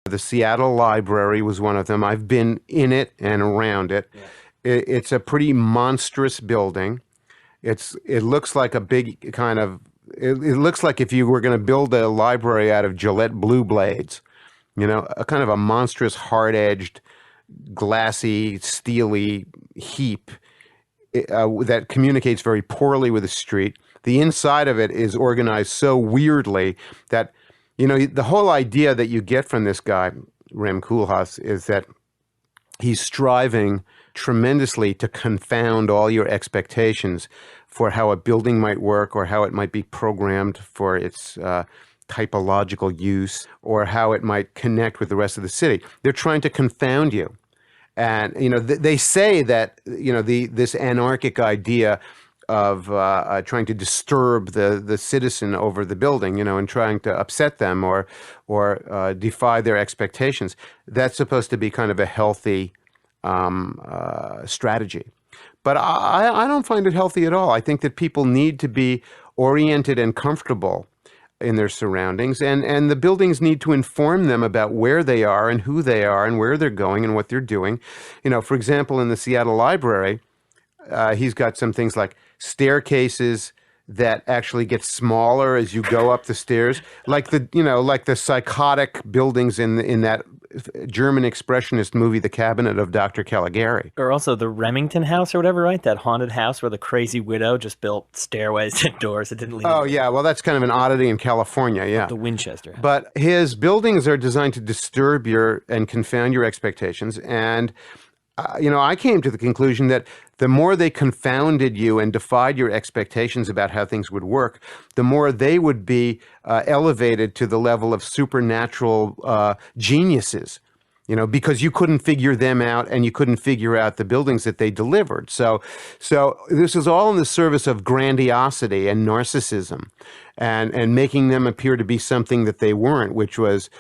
The Seattle Library was one of them. I've been in it and around it. Yeah. It's a pretty monstrous building. It looks like a big kind of, it looks like if you were going to build a library out of Gillette blue blades, a kind of a monstrous, hard-edged, glassy, steely heap that communicates very poorly with the street. The inside of it is organized so weirdly that, the whole idea that you get from this guy, Rem Koolhaas, is that he's striving tremendously to confound all your expectations for how a building might work or how it might be programmed for its typological use or how it might connect with the rest of the city. They're trying to confound you. And, they say that, this anarchic idea of trying to disturb the citizen over the building, and trying to upset them or defy their expectations, that's supposed to be kind of a healthy strategy. But I don't find it healthy at all. I think that people need to be oriented and comfortable in their surroundings, and the buildings need to inform them about where they are and who they are and where they're going and what they're doing. For example, in the Seattle Library, he's got some things like staircases that actually get smaller as you go up the stairs, like the psychotic buildings in that German expressionist movie, The Cabinet of Dr. Caligari. Or also the Remington House or whatever, right? That haunted house where the crazy widow just built stairways and doors that didn't lead. Oh, yeah. Well, that's kind of an oddity in California, yeah. The Winchester House. But his buildings are designed to disturb and confound your expectations. And, I came to the conclusion that the more they confounded you and defied your expectations about how things would work, the more they would be elevated to the level of supernatural geniuses, because you couldn't figure them out and you couldn't figure out the buildings that they delivered. So this is all in the service of grandiosity and narcissism and making them appear to be something that they weren't, which was,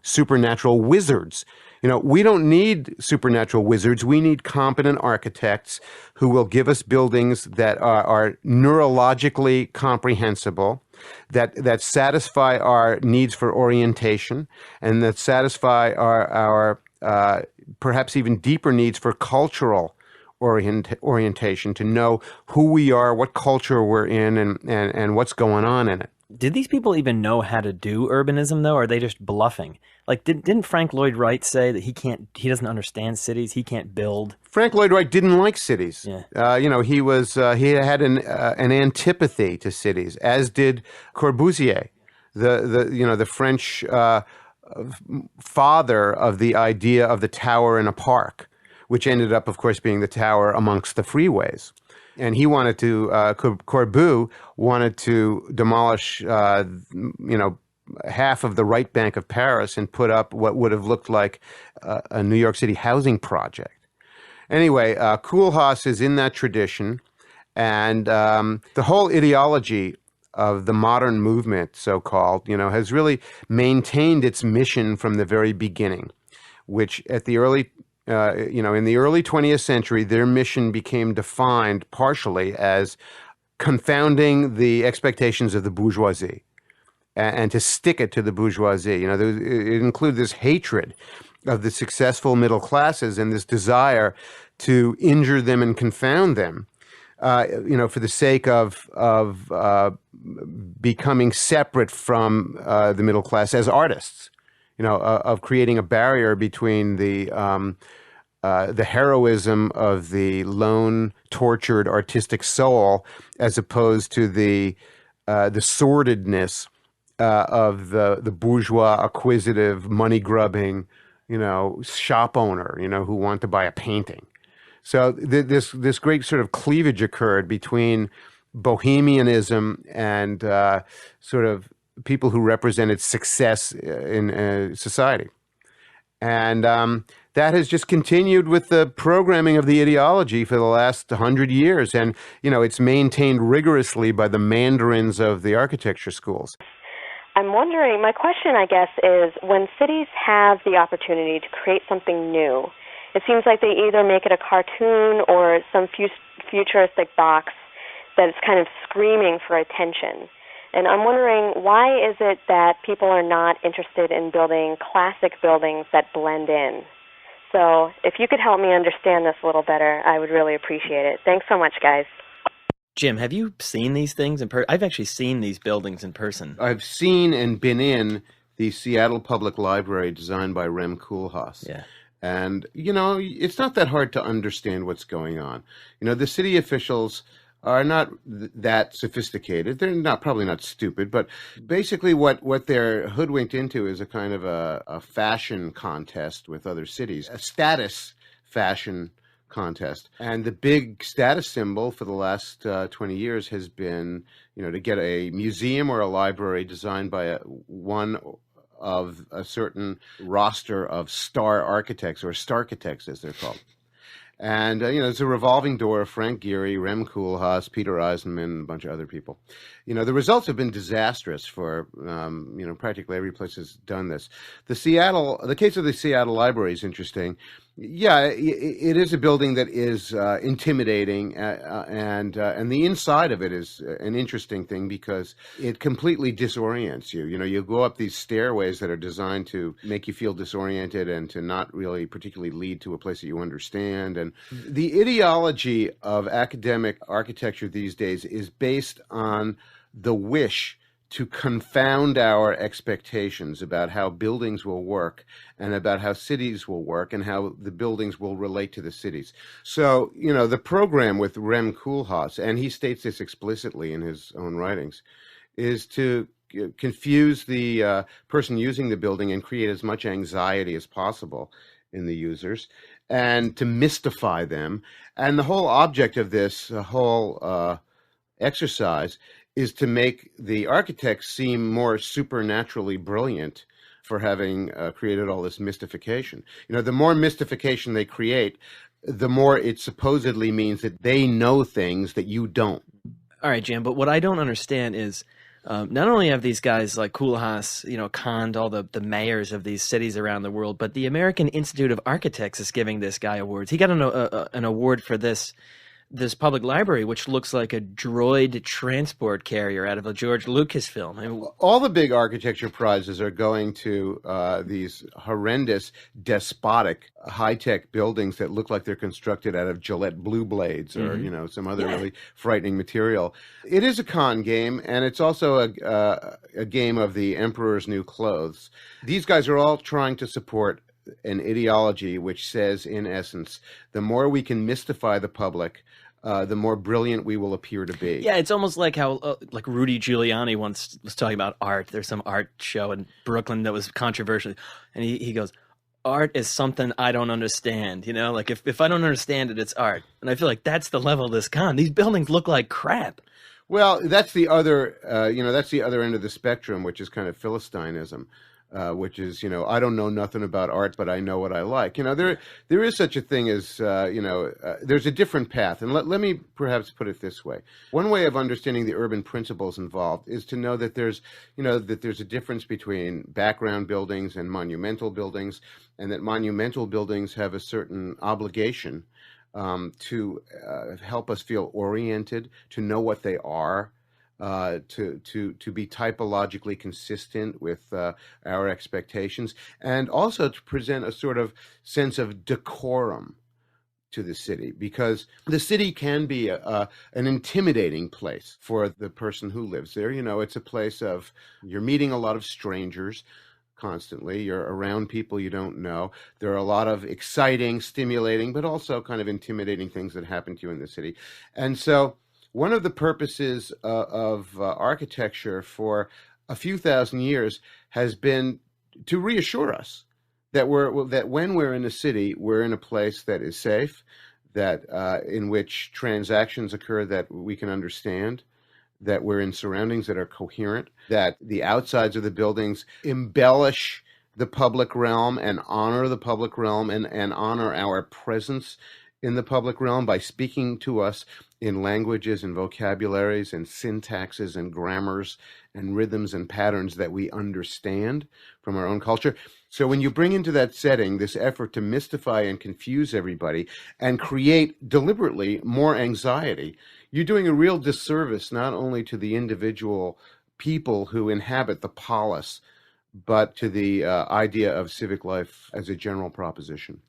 supernatural wizards. We don't need supernatural wizards. We need competent architects who will give us buildings that are neurologically comprehensible, that satisfy our needs for orientation, and that satisfy our perhaps even deeper needs for cultural orientation, to know who we are, what culture we're in, and what's going on in it. Did these people even know how to do urbanism, though, or are they just bluffing? Like, didn't Frank Lloyd Wright say that he doesn't understand cities, he can't build? Frank Lloyd Wright didn't like cities. Yeah. He had an antipathy to cities, as did Corbusier, the French father of the idea of the tower in a park, which ended up, of course, being the tower amongst the freeways. And he wanted to, Corbu wanted to demolish, half of the right bank of Paris and put up what would have looked like a New York City housing project. Anyway, Koolhaas is in that tradition, and the whole ideology of the modern movement, so-called, has really maintained its mission from the very beginning, which at the early in the early 20th century, their mission became defined partially as confounding the expectations of the bourgeoisie and to stick it to the bourgeoisie. It included this hatred of the successful middle classes and this desire to injure them and confound them, for the sake of becoming separate from the middle class as artists. Of creating a barrier between the heroism of the lone, tortured, artistic soul, as opposed to the sordidness of the bourgeois, acquisitive, money-grubbing, shop owner, who want to buy a painting. So this great sort of cleavage occurred between bohemianism and sort of people who represented success in society. And that has just continued with the programming of the ideology for the last 100 years. And, it's maintained rigorously by the mandarins of the architecture schools. I'm wondering, my question, I guess, is when cities have the opportunity to create something new, it seems like they either make it a cartoon or some futuristic box that is kind of screaming for attention. And I'm wondering, why is it that people are not interested in building classic buildings that blend in? So if you could help me understand this a little better, I would really appreciate it. Thanks so much, guys. Jim, have you seen these things in person? I've actually seen these buildings in person. I've seen and been in the Seattle Public Library designed by Rem Koolhaas. Yeah. And, it's not that hard to understand what's going on. The city officials are not that sophisticated. They're probably not stupid, but basically what they're hoodwinked into is a kind of a fashion contest with other cities, a status fashion contest. And the big status symbol for the last 20 years has been, to get a museum or a library designed by one of a certain roster of star architects, or STARchitects as they're called. And, it's a revolving door of Frank Gehry, Rem Koolhaas, Peter Eisenman, a bunch of other people. The results have been disastrous for, practically every place has done this. The case of the Seattle Library is interesting. Yeah, it is a building that is intimidating, and the inside of it is an interesting thing because it completely disorients you. You go up these stairways that are designed to make you feel disoriented and to not really particularly lead to a place that you understand. And the ideology of academic architecture these days is based on the wish to confound our expectations about how buildings will work and about how cities will work and how the buildings will relate to the cities. So, the program with Rem Koolhaas, and he states this explicitly in his own writings, is to confuse the person using the building and create as much anxiety as possible in the users and to mystify them. And the whole object of this whole exercise is to make the architects seem more supernaturally brilliant for having created all this mystification. The more mystification they create, the more it supposedly means that they know things that you don't. All right, Jim, but what I don't understand is not only have these guys like Koolhaas, conned all the mayors of these cities around the world, but the American Institute of Architects is giving this guy awards. He got an award for this public library, which looks like a droid transport carrier out of a George Lucas film. All the big architecture prizes are going to these horrendous, despotic, high-tech buildings that look like they're constructed out of Gillette blue blades or, some other really frightening material. It is a con game, and it's also a game of the emperor's new clothes. These guys are all trying to support an ideology which says, in essence, the more we can mystify the public, the more brilliant we will appear to be. Yeah, it's almost like how like Rudy Giuliani once was talking about art. There's some art show in Brooklyn that was controversial, and he goes, art is something I don't understand. Like if I don't understand it, it's art. And I feel like that's the level of this con. These buildings look like crap. Well, that's the other, that's the other end of the spectrum, which is kind of Philistinism. Which is, I don't know nothing about art, but I know what I like. There is such a thing as, there's a different path. And let me perhaps put it this way. One way of understanding the urban principles involved is to know that there's a difference between background buildings and monumental buildings, and that monumental buildings have a certain obligation to help us feel oriented, to know what they are, to be typologically consistent with our expectations, and also to present a sort of sense of decorum to the city, because the city can be an intimidating place for the person who lives there. It's a place of, you're meeting a lot of strangers constantly. You're around people you don't know. There are a lot of exciting, stimulating, but also kind of intimidating things that happen to you in the city. And so one of the purposes of architecture for a few thousand years has been to reassure us that when we're in a city, we're in a place that is safe, that in which transactions occur that we can understand, that we're in surroundings that are coherent, that the outsides of the buildings embellish the public realm and honor the public realm and honor our presence in the public realm by speaking to us in languages and vocabularies and syntaxes and grammars and rhythms and patterns that we understand from our own culture. So when you bring into that setting this effort to mystify and confuse everybody and create deliberately more anxiety, you're doing a real disservice not only to the individual people who inhabit the polis, but to the idea of civic life as a general proposition.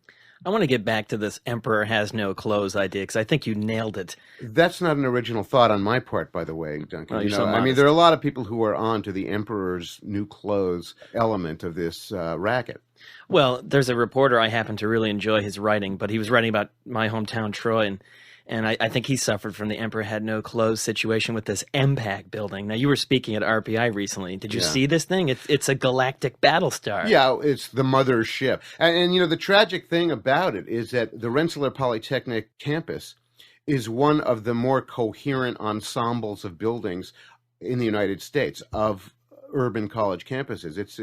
I want to get back to this emperor has no clothes idea, because I think you nailed it. That's not an original thought on my part, by the way, Duncan. Oh, you're so I mean, modest. there are a lot of people who are on to the emperor's new clothes element of this racket. Well, there's a reporter I happen to really enjoy his writing, but he was writing about my hometown, Troy, and I think he suffered from the emperor had no clothes situation with this MPAC building. Now, you were speaking at RPI recently. Did you see this thing? It's a galactic battle star. Yeah, it's the mother ship. And the tragic thing about it is that the Rensselaer Polytechnic campus is one of the more coherent ensembles of buildings in the United States, of urban college campuses. It's,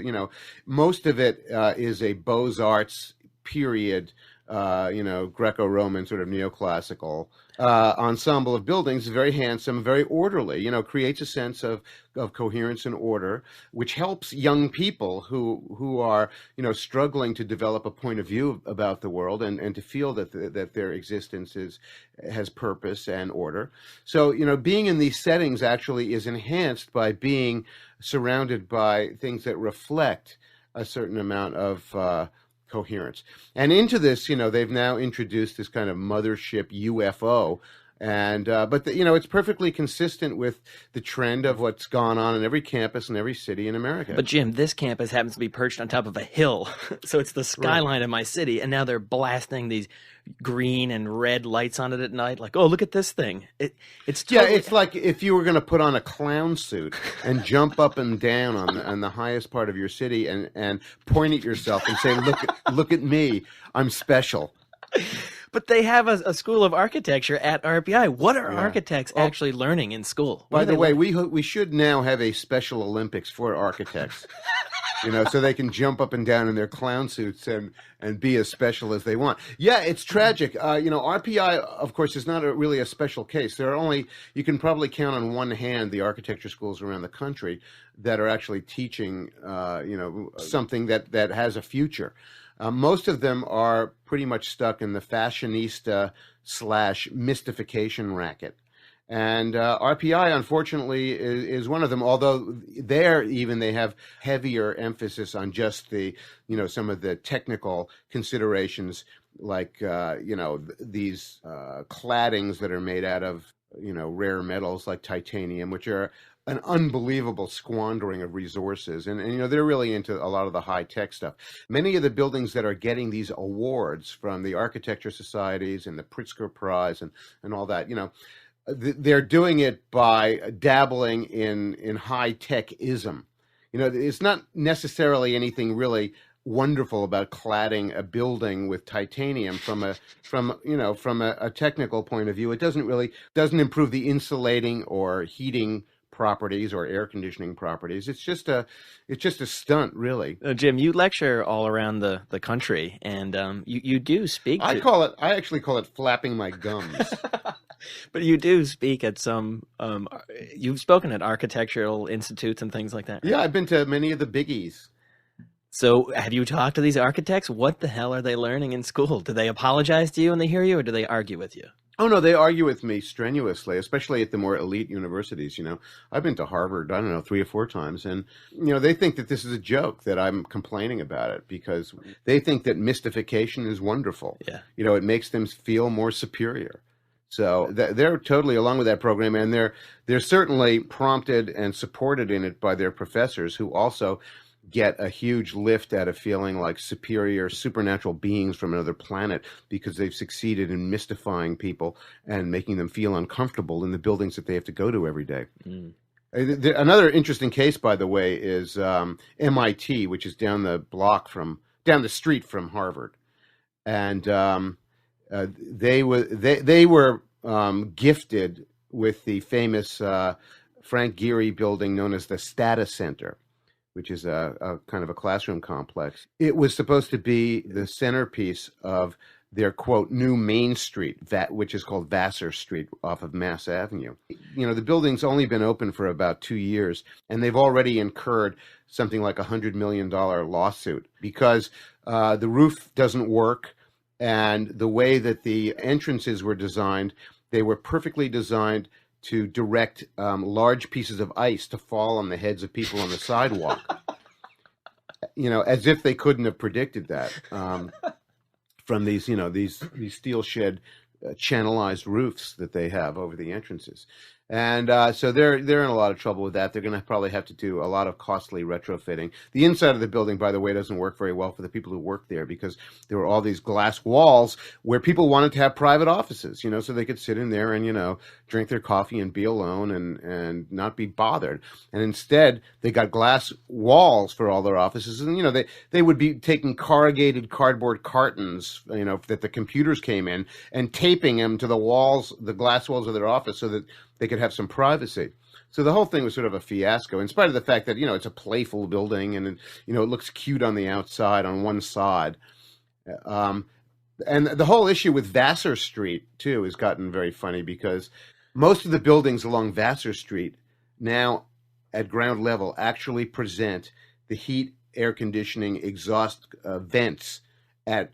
most of it is a Beaux-Arts period, Greco-Roman sort of neoclassical ensemble of buildings, very handsome, very orderly, creates a sense of coherence and order, which helps young people who are, struggling to develop a point of view about the world and to feel that their existence has purpose and order. So, being in these settings actually is enhanced by being surrounded by things that reflect a certain amount of coherence. And into this, they've now introduced this kind of mothership UFO. And but it's perfectly consistent with the trend of what's gone on in every campus and every city in America. But Jim, this campus happens to be perched on top of a hill, so it's the skyline of my city, and now they're blasting these green and red lights on it at night. Like, oh, look at this thing! It's totally... it's like if you were going to put on a clown suit and jump up and down on the highest part of your city and point at yourself and say, look at me, I'm special. But they have a school of architecture at RPI. What are architects actually learning in school? By the way, we should now have a Special Olympics for architects, so they can jump up and down in their clown suits and be as special as they want. Yeah, it's tragic. RPI, of course, is not really a special case. There are you can probably count on one hand the architecture schools around the country that are actually teaching, something that has a future. Most of them are pretty much stuck in the fashionista / mystification racket. And RPI, unfortunately, is one of them, although they have heavier emphasis on just some of the technical considerations, like, these claddings that are made out of, rare metals like titanium, which are an unbelievable squandering of resources. And they're really into a lot of the high-tech stuff. Many of the buildings that are getting these awards from the architecture societies and the Pritzker Prize and all that, they're doing it by dabbling in high-tech-ism. It's not necessarily anything really wonderful about cladding a building with titanium from a technical point of view. It doesn't improve the insulating or heating properties or air conditioning properties. It's just a stunt, really. Jim, you lecture all around the country, and you do speak. I actually call it flapping my gums. But you do speak at some. You've spoken at architectural institutes and things like that, right? Yeah, I've been to many of the biggies. So have you talked to these architects? What the hell are they learning in school? Do they apologize to you when they hear you, or do they argue with you? Oh, no, they argue with me strenuously, especially at the more elite universities. I've been to Harvard, 3 or 4 times, and, they think that this is a joke, that I'm complaining about it, because they think that mystification is wonderful. Yeah. It makes them feel more superior. So they're totally along with that program, and they're certainly prompted and supported in it by their professors, who also get a huge lift out of feeling like superior supernatural beings from another planet, because they've succeeded in mystifying people and making them feel uncomfortable in the buildings that they have to go to every day. Mm. Another interesting case, by the way, is MIT, which is down the street from Harvard. And they were gifted with the famous Frank Gehry building known as the Stata Center, which is a kind of a classroom complex. It was supposed to be the centerpiece of their, quote, new Main Street, which is called Vassar Street off of Mass Avenue. The building's only been open for about 2 years, and they've already incurred something like $100 million lawsuit because the roof doesn't work, and the way that the entrances were designed, they were perfectly designed to direct large pieces of ice to fall on the heads of people on the sidewalk. As if they couldn't have predicted that from these, these steel shed channelized roofs that they have over the entrances. And so they're in a lot of trouble with that. They're going to probably have to do a lot of costly retrofitting. The inside of the building, by the way, doesn't work very well for the people who work there, because there were all these glass walls where people wanted to have private offices, so they could sit in there and, drink their coffee and be alone and not be bothered. And instead, they got glass walls for all their offices. And, they would be taking corrugated cardboard cartons, that the computers came in, and taping them to the walls, the glass walls of their office, so that they could have some privacy. So the whole thing was sort of a fiasco, in spite of the fact that, it's a playful building and, it looks cute on the outside on one side. And the whole issue with Vassar Street, too, has gotten very funny, because most of the buildings along Vassar Street now at ground level actually present the heat, air conditioning, exhaust vents at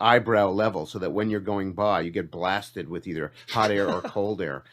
eyebrow level, so that when you're going by, you get blasted with either hot air or cold air,